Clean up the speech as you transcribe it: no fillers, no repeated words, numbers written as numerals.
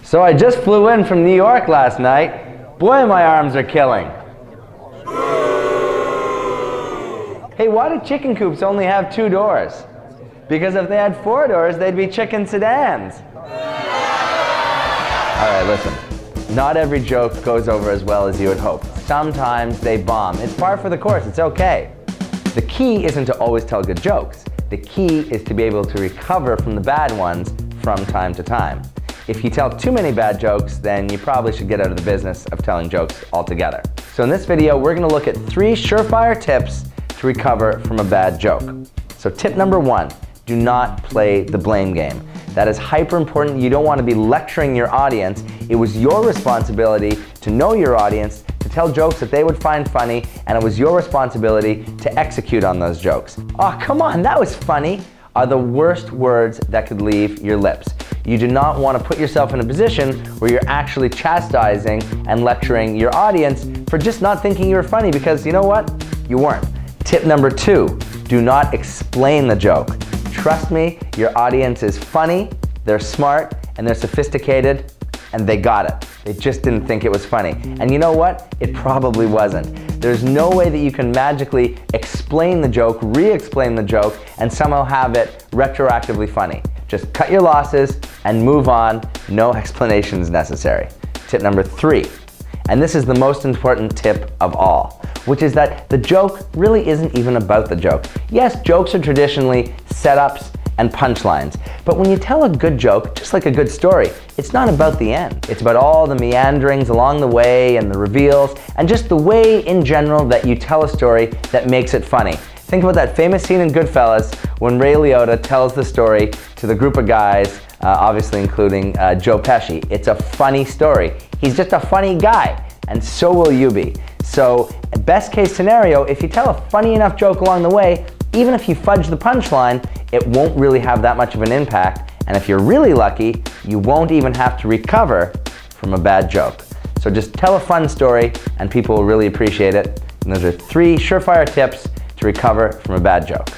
So I just flew in from New York last night. Boy, my arms are killing. Hey, why do chicken coops only have 2 doors? Because if they had 4 doors, they'd be chicken sedans. All right, listen. Not every joke goes over as well as you would hope. Sometimes they bomb. It's par for the course. It's okay. The key isn't to always tell good jokes. The key is to be able to recover from the bad ones from time to time. If you tell too many bad jokes, then you probably should get out of the business of telling jokes altogether. So in this video, we're going to look at 3 surefire tips to recover from a bad joke. So tip number 1, do not play the blame game. That is hyper important. You don't want to be lecturing your audience. It was your responsibility to know your audience, to tell jokes that they would find funny, and it was your responsibility to execute on those jokes. Oh, come on, that was funny, are the worst words that could leave your lips. You do not want to put yourself in a position where you're actually chastising and lecturing your audience for just not thinking you were funny, because you know what? You weren't. Tip number 2, do not explain the joke. Trust me, your audience is funny, they're smart, and they're sophisticated, and they got it. They just didn't think it was funny. And you know what? It probably wasn't. There's no way that you can magically explain the joke, re-explain the joke, and somehow have it retroactively funny. Just cut your losses and move on. No explanations necessary. Tip number 3, and this is the most important tip of all, which is that the joke really isn't even about the joke. Yes, jokes are traditionally setups and punchlines, but when you tell a good joke, just like a good story, it's not about the end. It's about all the meanderings along the way and the reveals, and just the way in general that you tell a story that makes it funny. Think about that famous scene in Goodfellas when Ray Liotta tells the story to the group of guys, obviously including Joe Pesci. It's a funny story. He's just a funny guy, and so will you be. So, best case scenario, if you tell a funny enough joke along the way, even if you fudge the punchline, it won't really have that much of an impact. And if you're really lucky, you won't even have to recover from a bad joke. So just tell a fun story and people will really appreciate it. And those are 3 surefire tips to recover from a bad joke.